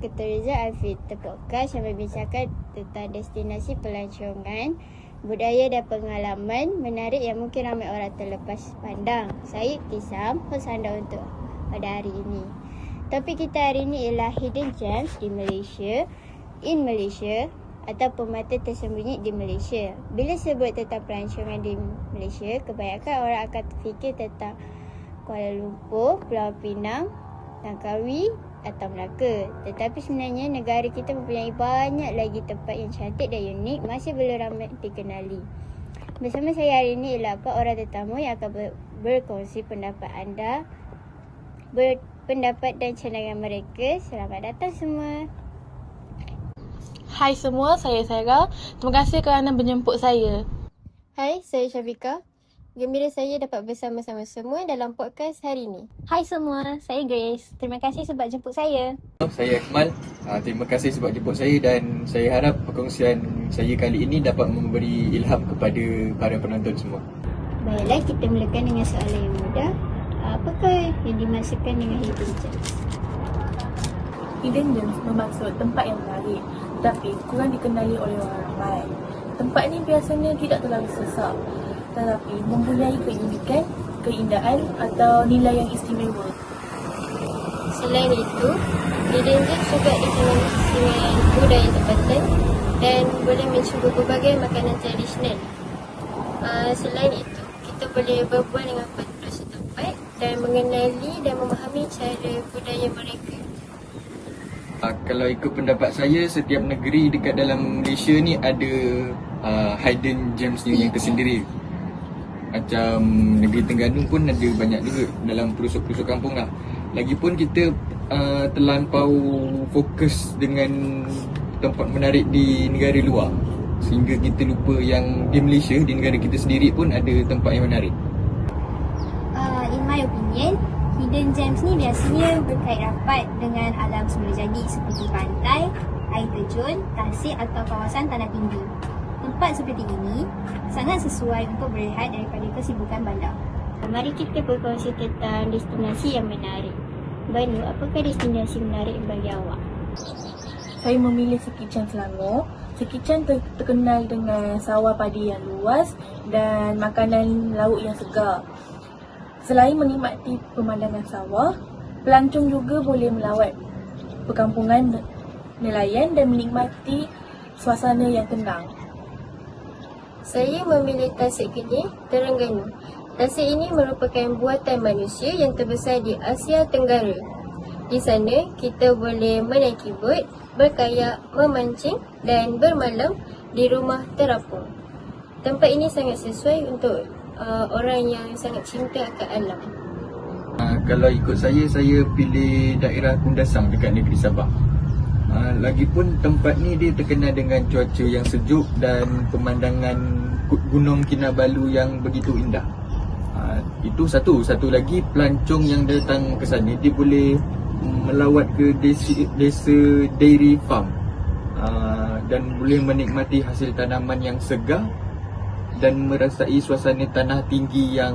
Ketua Rizal Alfita Podcast yang berbincangkan tentang destinasi pelancongan, budaya dan pengalaman menarik yang mungkin ramai orang terlepas pandang. Saya Ibtisam, host anda untuk pada hari ini. Topik kita hari ini ialah Hidden Gems di Malaysia, in Malaysia atau permata tersembunyi di Malaysia. Bila sebut tentang pelancongan di Malaysia, kebanyakan orang akan terfikir tentang Kuala Lumpur, Pulau Pinang, Langkawi atau Melaka. Tetapi sebenarnya negara kita mempunyai banyak lagi tempat yang cantik dan unik masih belum ramai dikenali. Bersama saya hari ini ialah 4 orang tetamu yang akan berkongsi pendapat dan cadangan mereka. Selamat datang semua. Hai semua, saya Sarah. Terima kasih kerana menjemput saya. Hai, saya Syafiqah. Gembira saya dapat bersama-sama semua dalam podcast hari ini. Hai semua, saya Grace. Terima kasih sebab jemput saya. Saya Akmal. Terima kasih sebab jemput saya dan saya harap perkongsian saya kali ini dapat memberi ilham kepada para penonton semua. Baiklah, kita mulakan dengan soalan yang mudah. Apakah yang dimaksudkan dengan hidden gems? Hidden Gems bermaksud tempat yang menarik tapi kurang dikenali oleh orang ramai. Tempat ini biasanya tidak terlalu sesak tetapi mempunyai keunikan, keindahan atau nilai yang istimewa. Selain itu, hidden gems juga dikenali dengan budaya tempatan dan boleh mencuba berbagai makanan tradisional. Selain itu, kita boleh berbual dengan penduduk setempat dan mengenali dan memahami cara budaya mereka. Kalau ikut pendapat saya, setiap negeri dekat dalam Malaysia ni ada hidden gems ni yang tersendiri. Macam negeri Terengganu pun ada banyak juga dalam pelosok-pelosok kampung lah. Lagipun kita terlampau fokus dengan tempat menarik di negara luar sehingga kita lupa yang di Malaysia, di negara kita sendiri pun ada tempat yang menarik. In my opinion, hidden gems ni biasanya berkait rapat dengan alam semula jadi seperti pantai, air terjun, tasik atau kawasan tanah tinggi. Tempat seperti ini sangat sesuai untuk berehat daripada kesibukan bandar. Mari kita berkongsi tentang destinasi yang menarik. Banu, apakah destinasi menarik bagi awak? Saya memilih Sekichan Selangor. Sekichan terkenal dengan sawah padi yang luas dan makanan laut yang segar. Selain menikmati pemandangan sawah, pelancong juga boleh melawat perkampungan nelayan dan menikmati suasana yang tenang. Saya memilih Tasik Kedir, Terengganu. Tasik ini merupakan buatan manusia yang terbesar di Asia Tenggara. Di sana, kita boleh menaiki bot, berkayak, memancing dan bermalam di rumah terapung. Tempat ini sangat sesuai untuk orang yang sangat cinta akan alam. Kalau ikut saya pilih daerah Kundasang dekat negeri Sabah. Lagipun tempat ni dia terkenal dengan cuaca yang sejuk dan pemandangan Gunung Kinabalu yang begitu indah. Itu satu lagi, pelancong yang datang ke sana dia boleh melawat ke desa dairy farm dan boleh menikmati hasil tanaman yang segar dan merasai suasana tanah tinggi yang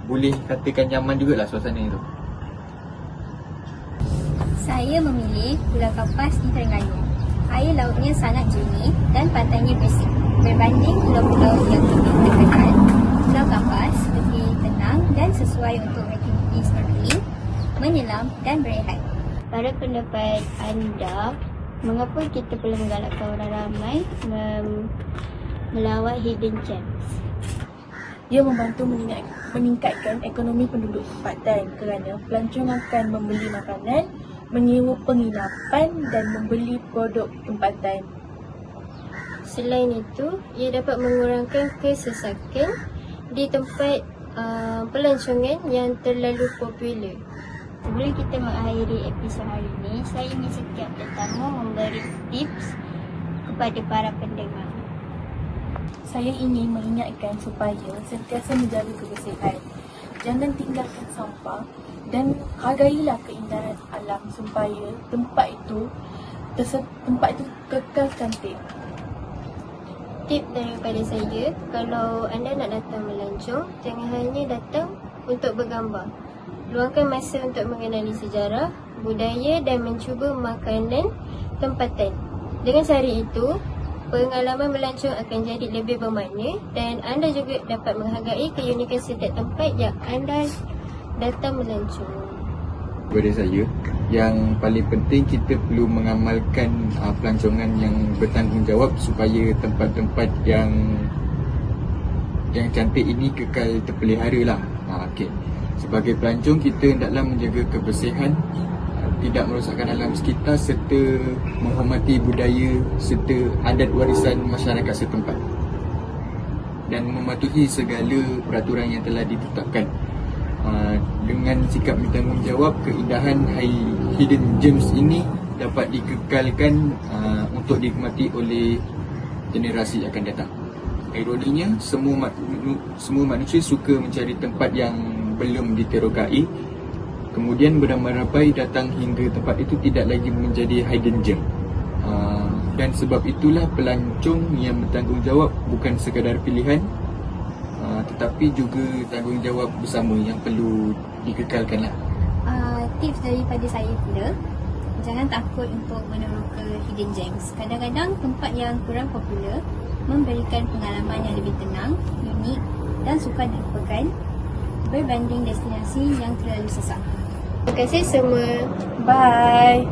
boleh katakan nyaman jugalah suasana itu. Saya memilih Pulau Kapas di Terengganu. Air lautnya sangat jernih dan pantainya bersih. Berbanding pulau-pulau yang lebih terkenal, Pulau Kapas lebih tenang dan sesuai untuk aktiviti snorkeling, menyelam dan berehat. Pada pendapat anda, mengapa kita perlu menggalakkan orang ramai melawat hidden gems? Ia membantu meningkatkan ekonomi penduduk tempatan kerana pelancong akan membeli makanan, menyewa penginapan dan membeli produk tempatan. Selain itu, ia dapat mengurangkan kesesakan di tempat pelancongan yang terlalu popular. Sebelum kita mengakhiri episod hari ini, saya ingin setiap tetamu memberi tips kepada para pendengar. Saya ingin mengingatkan supaya sentiasa menjaga kebersihan. Jangan tinggalkan sampah dan hargailah keindahan alam supaya tempat itu kekal cantik. Tip daripada saya, kalau anda nak datang melancong, jangan hanya datang untuk bergambar. Luangkan masa untuk mengenali sejarah, budaya dan mencuba makanan tempatan. Dengan cara itu, pengalaman melancong akan jadi lebih bermakna dan anda juga dapat menghargai keunikan setiap tempat yang anda datang melancong. Kepada saya, yang paling penting kita perlu mengamalkan pelancongan yang bertanggungjawab supaya tempat-tempat yang cantik ini kekal terpelihara lah. Okay. Sebagai pelancong, kita hendaklah menjaga kebersihan, tidak merosakkan alam sekitar serta menghormati budaya serta adat warisan masyarakat setempat dan mematuhi segala peraturan yang telah ditetapkan. Dengan sikap bertanggungjawab, keindahan Hidden Gems ini dapat dikekalkan untuk dinikmati oleh generasi akan datang. Ironinya, semua manusia suka mencari tempat yang belum diterokai, kemudian beramai-ramai datang hingga tempat itu tidak lagi menjadi hidden gem. Dan sebab itulah pelancong yang bertanggungjawab bukan sekadar pilihan, tetapi juga tanggungjawab bersama yang perlu dikekalkanlah. Tips daripada saya pula, jangan takut untuk meneroka hidden gems. Kadang-kadang tempat yang kurang popular memberikan pengalaman yang lebih tenang, unik dan sukar dilupakan berbanding destinasi yang terlalu sesak. Terima kasih semua. Bye.